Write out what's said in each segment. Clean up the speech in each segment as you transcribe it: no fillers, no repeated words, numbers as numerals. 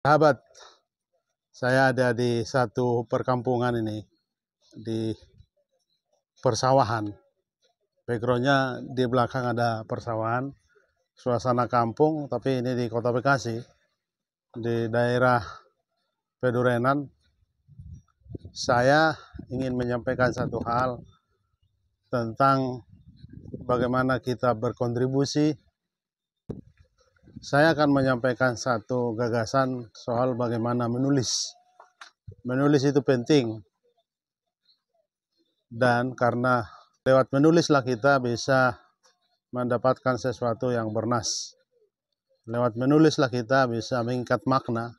Sahabat, saya ada di satu perkampungan ini, di persawahan. Backgroundnya di belakang ada persawahan, suasana kampung, tapi ini di Kota Bekasi, di daerah Pedurenan. Saya ingin menyampaikan satu hal tentang bagaimana kita berkontribusi. Saya akan menyampaikan satu gagasan soal bagaimana menulis. Menulis itu penting, dan karena lewat menulislah kita bisa mendapatkan sesuatu yang bernas. Lewat menulislah kita bisa mengikat makna.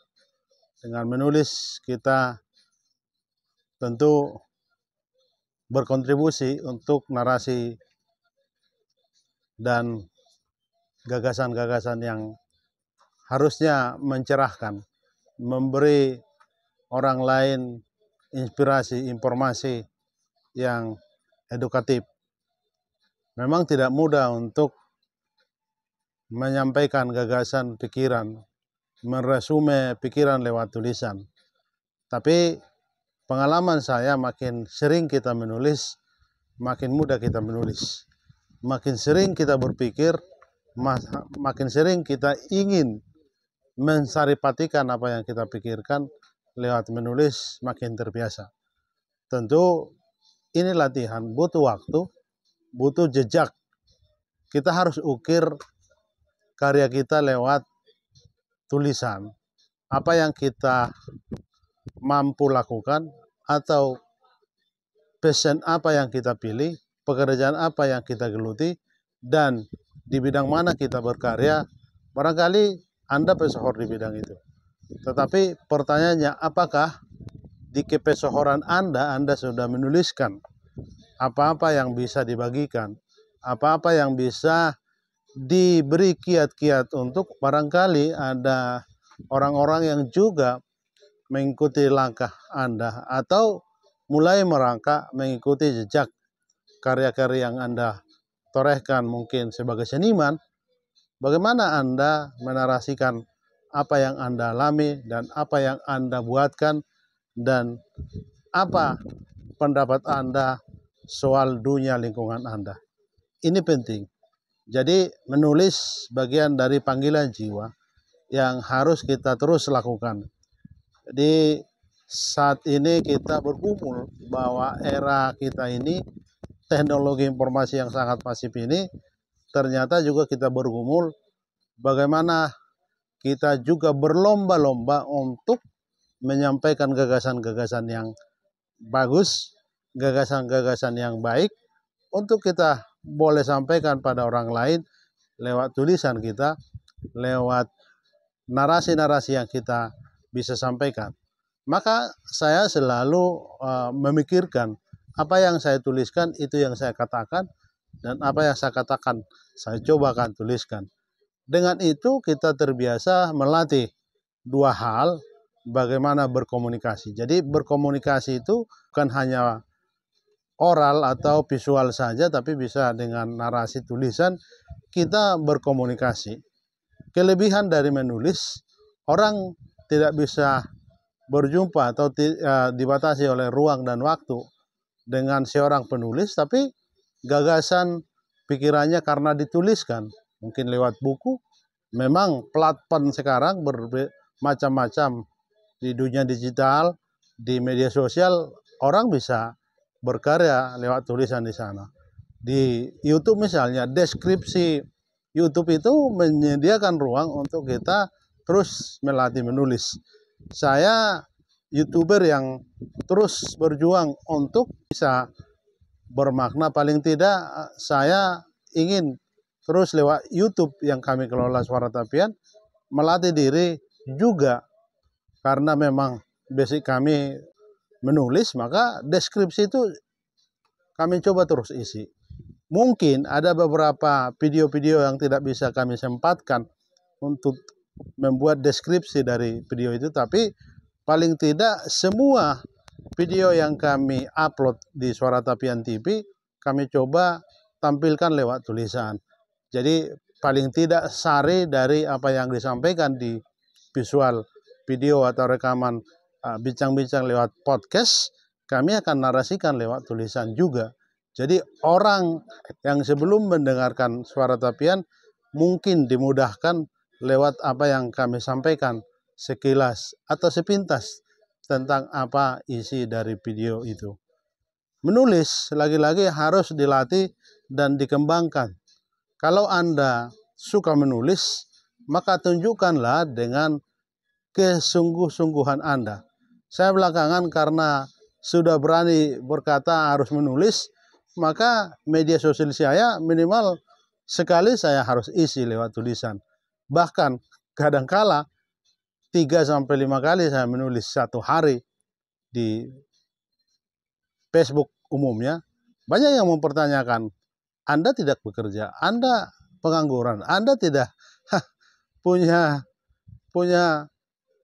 Dengan menulis kita tentu berkontribusi untuk narasi dan gagasan-gagasan yang harusnya mencerahkan, memberi orang lain inspirasi, informasi yang edukatif. Memang tidak mudah untuk menyampaikan gagasan pikiran, meresume pikiran lewat tulisan. Tapi pengalaman saya, makin sering kita menulis, makin mudah kita menulis. Makin sering kita berpikir, makin sering kita ingin mensaripatikan apa yang kita pikirkan lewat menulis, makin terbiasa. Tentu ini latihan, butuh waktu, butuh jejak. Kita harus ukir karya kita lewat tulisan. Apa yang kita mampu lakukan, atau passion apa yang kita pilih, pekerjaan apa yang kita geluti, dan di bidang mana kita berkarya. Barangkali Anda pesohor di bidang itu. Tetapi pertanyaannya, apakah di kepesohoran Anda sudah menuliskan apa-apa yang bisa dibagikan, apa-apa yang bisa diberi kiat-kiat untuk barangkali ada orang-orang yang juga mengikuti langkah Anda, atau mulai merangkak mengikuti jejak karya-karya yang Anda torehkan mungkin sebagai seniman. Bagaimana Anda menarasikan apa yang Anda alami dan apa yang Anda buatkan, dan apa pendapat Anda soal dunia lingkungan Anda. Ini penting. Jadi menulis bagian dari panggilan jiwa yang harus kita terus lakukan. Jadi saat ini kita bergumul bahwa era kita ini, teknologi informasi yang sangat masif ini, ternyata juga kita bergumul bagaimana kita juga berlomba-lomba untuk menyampaikan gagasan-gagasan yang bagus, gagasan-gagasan yang baik, untuk kita boleh sampaikan pada orang lain lewat tulisan kita, lewat narasi-narasi yang kita bisa sampaikan. Maka saya selalu memikirkan apa yang saya tuliskan itu yang saya katakan, dan apa yang saya katakan saya cobakan tuliskan. Dengan itu kita terbiasa melatih dua hal, bagaimana berkomunikasi. Jadi berkomunikasi itu bukan hanya oral atau visual saja, tapi bisa dengan narasi tulisan kita berkomunikasi. Kelebihan dari menulis, orang tidak bisa berjumpa atau dibatasi oleh ruang dan waktu dengan seorang penulis, tapi gagasan pikirannya karena dituliskan, mungkin lewat buku. Memang platform sekarang bermacam-macam, di dunia digital, di media sosial, orang bisa berkarya lewat tulisan di sana. Di YouTube misalnya, deskripsi YouTube itu menyediakan ruang untuk kita terus melatih menulis. Saya YouTuber yang terus berjuang untuk bisa bermakna. Paling tidak saya ingin terus lewat YouTube yang kami kelola Suara Tapian melatih diri juga, karena memang basic kami menulis, maka deskripsi itu kami coba terus isi. Mungkin ada beberapa video-video yang tidak bisa kami sempatkan untuk membuat deskripsi dari video itu, tapi paling tidak semua video yang kami upload di Suara Tapian TV kami coba tampilkan lewat tulisan. Jadi paling tidak sari dari apa yang disampaikan di visual video atau rekaman bincang-bincang lewat podcast, kami akan narasikan lewat tulisan juga. Jadi orang yang sebelum mendengarkan suara tapian mungkin dimudahkan lewat apa yang kami sampaikan sekilas atau sepintas tentang apa isi dari video itu. Menulis lagi-lagi harus dilatih dan dikembangkan. Kalau Anda suka menulis, maka tunjukkanlah dengan kesungguh-sungguhan Anda. Saya belakangan karena sudah berani berkata harus menulis, maka media sosial saya minimal sekali saya harus isi lewat tulisan. Bahkan kadangkala 3-5 kali saya menulis satu hari di Facebook umumnya. Banyak yang mempertanyakan, Anda tidak bekerja, Anda pengangguran, Anda tidak punya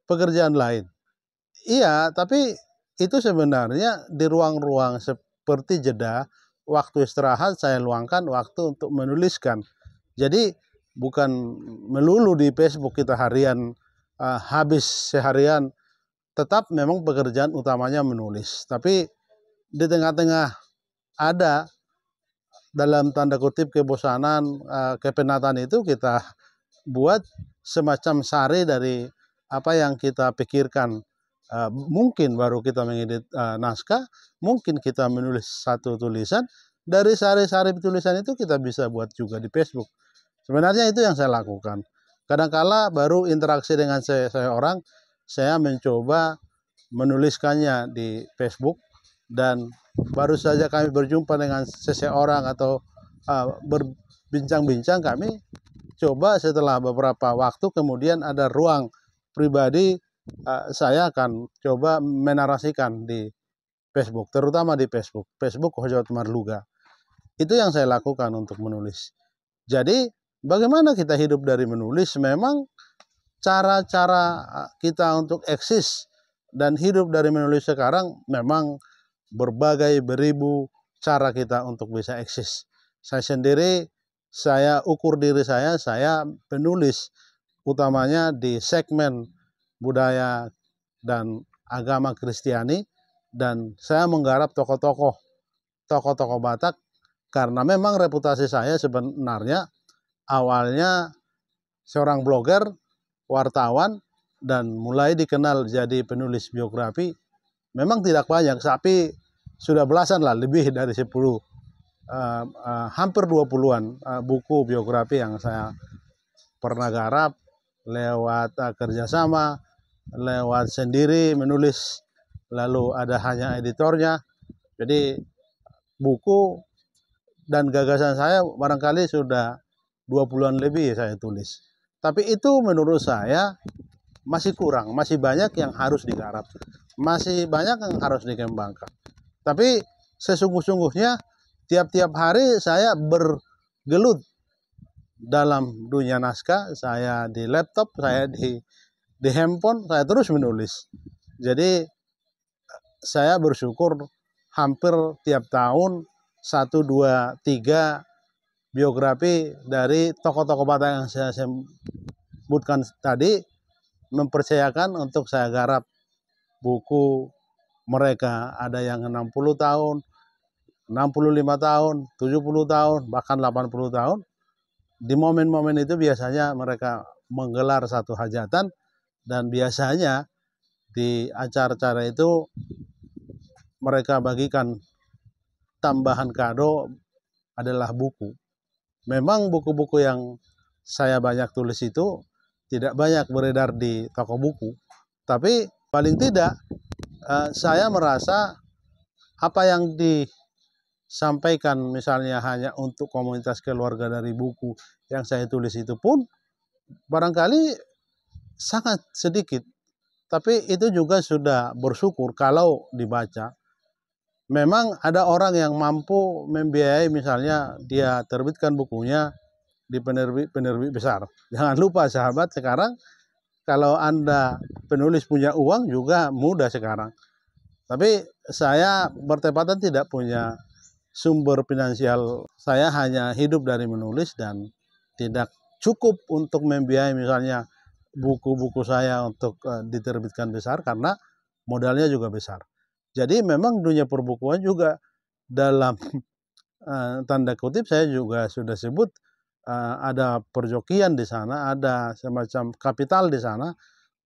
pekerjaan lain. Iya, tapi itu sebenarnya di ruang-ruang seperti jeda, waktu istirahat saya luangkan waktu untuk menuliskan. Jadi bukan melulu di Facebook kita harian habis seharian, tetap memang pekerjaan utamanya menulis. Tapi di tengah-tengah ada dalam tanda kutip kebosanan, kepenatan itu kita buat semacam sari dari apa yang kita pikirkan. Mungkin baru kita mengedit naskah, mungkin kita menulis satu tulisan, dari sari-sari tulisan itu kita bisa buat juga di Facebook. Sebenarnya itu yang saya lakukan. Kadangkala baru interaksi dengan seseorang, saya mencoba menuliskannya di Facebook, dan baru saja kami berjumpa dengan seseorang atau berbincang-bincang, kami coba setelah beberapa waktu kemudian ada ruang pribadi, saya akan coba menarasikan di Facebook, terutama di Facebook Hojot Marluga. Itu yang saya lakukan untuk menulis. Jadi bagaimana kita hidup dari menulis? Memang cara-cara kita untuk eksis dan hidup dari menulis sekarang memang berbagai beribu cara kita untuk bisa eksis. Saya sendiri, saya ukur diri saya penulis utamanya di segmen budaya dan agama Kristiani, dan saya menggarap tokoh-tokoh Batak karena memang reputasi saya sebenarnya awalnya seorang blogger, wartawan, dan mulai dikenal jadi penulis biografi. Memang tidak banyak, tapi sudah belasan lah, lebih dari 10, hampir 20-an buku biografi yang saya pernah garap lewat kerjasama, lewat sendiri menulis, lalu ada hanya editornya. Jadi buku dan gagasan saya barangkali sudah 20-an lebih saya tulis. Tapi itu menurut saya masih kurang, masih banyak yang harus digarap, masih banyak yang harus dikembangkan. Tapi sesungguh-sungguhnya tiap-tiap hari saya bergelut dalam dunia naskah, saya di laptop, saya di handphone, saya terus menulis. Jadi saya bersyukur hampir tiap tahun 1, 2, 3 biografi dari tokoh-tokoh Batak yang saya sebutkan tadi mempercayakan untuk saya garap buku mereka. Ada yang 60 tahun, 65 tahun, 70 tahun, bahkan 80 tahun. Di momen-momen itu biasanya mereka menggelar satu hajatan, dan biasanya di acara-acara itu mereka bagikan tambahan kado adalah buku. Memang buku-buku yang saya banyak tulis itu tidak banyak beredar di toko buku, tapi paling tidak saya merasa apa yang disampaikan misalnya hanya untuk komunitas keluarga dari buku yang saya tulis itu pun barangkali sangat sedikit, tapi itu juga sudah bersyukur kalau dibaca. Memang ada orang yang mampu membiayai, misalnya dia terbitkan bukunya di penerbit besar. Jangan lupa sahabat, sekarang kalau Anda penulis punya uang juga mudah sekarang. Tapi saya bertepatan tidak punya sumber finansial. Saya hanya hidup dari menulis dan tidak cukup untuk membiayai misalnya buku-buku saya untuk diterbitkan besar karena modalnya juga besar. Jadi memang dunia perbukuan juga dalam tanda kutip saya juga sudah sebut ada perjokian di sana, ada semacam kapital di sana.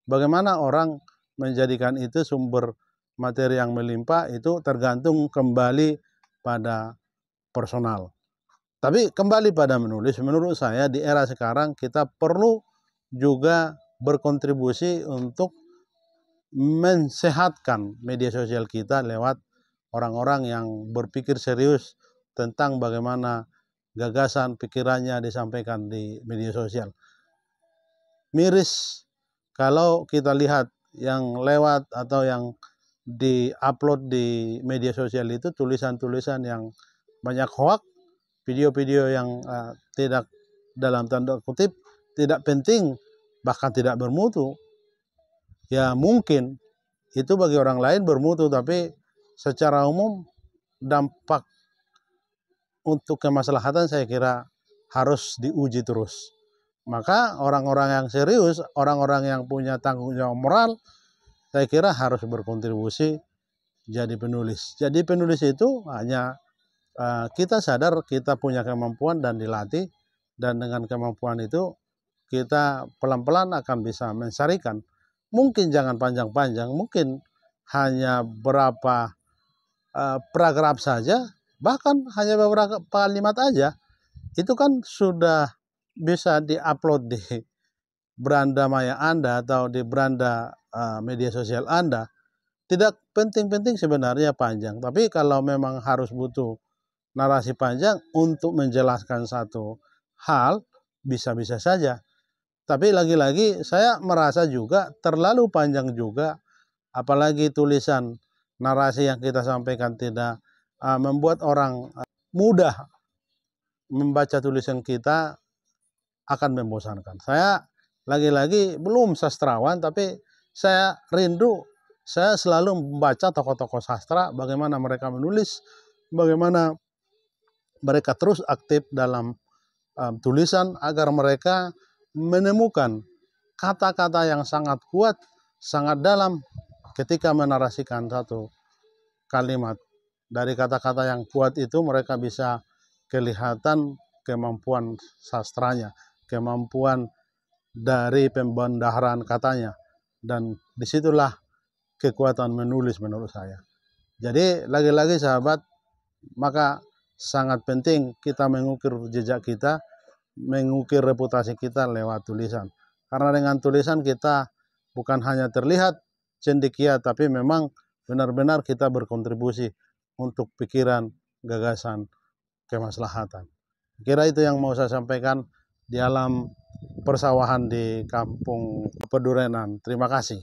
Bagaimana orang menjadikan itu sumber materi yang melimpah itu tergantung kembali pada personal. Tapi kembali pada menulis, menurut saya di era sekarang kita perlu juga berkontribusi untuk mensehatkan media sosial kita lewat orang-orang yang berpikir serius tentang bagaimana gagasan pikirannya disampaikan di media sosial. Miris kalau kita lihat yang lewat atau yang di-upload di media sosial itu tulisan-tulisan yang banyak hoak, video-video yang tidak dalam tanda kutip tidak penting, bahkan tidak bermutu. Ya mungkin itu bagi orang lain bermutu, tapi secara umum dampak untuk kemaslahatan saya kira harus diuji terus. Maka orang-orang yang serius, orang-orang yang punya tanggung jawab moral, saya kira harus berkontribusi jadi penulis. Jadi penulis itu hanya kita sadar kita punya kemampuan dan dilatih, dan dengan kemampuan itu kita pelan-pelan akan bisa mensarikan. Mungkin jangan panjang-panjang, mungkin hanya berapa paragraf saja, bahkan hanya beberapa kalimat aja, itu kan sudah bisa diupload di beranda maya Anda atau di beranda media sosial Anda. Tidak penting-penting sebenarnya panjang, tapi kalau memang harus butuh narasi panjang untuk menjelaskan satu hal, bisa-bisa saja. Tapi lagi-lagi saya merasa juga terlalu panjang juga, apalagi tulisan narasi yang kita sampaikan tidak membuat orang mudah membaca tulisan kita, akan membosankan. Saya lagi-lagi belum sastrawan, tapi saya rindu, saya selalu membaca tokoh-tokoh sastra, bagaimana mereka menulis, bagaimana mereka terus aktif dalam tulisan agar mereka menemukan kata-kata yang sangat kuat, sangat dalam ketika menarasikan satu kalimat. Dari kata-kata yang kuat itu mereka bisa kelihatan kemampuan sastranya, kemampuan dari pembendaharaan katanya, dan disitulah kekuatan menulis menurut saya. Jadi lagi-lagi sahabat, maka sangat penting kita mengukir jejak kita, mengukir reputasi kita lewat tulisan. Karena dengan tulisan kita bukan hanya terlihat cendekia, tapi memang benar-benar kita berkontribusi untuk pikiran, gagasan, kemaslahatan. Kira itu yang mau saya sampaikan di alam persawahan di Kampung Pedurenan. Terima kasih.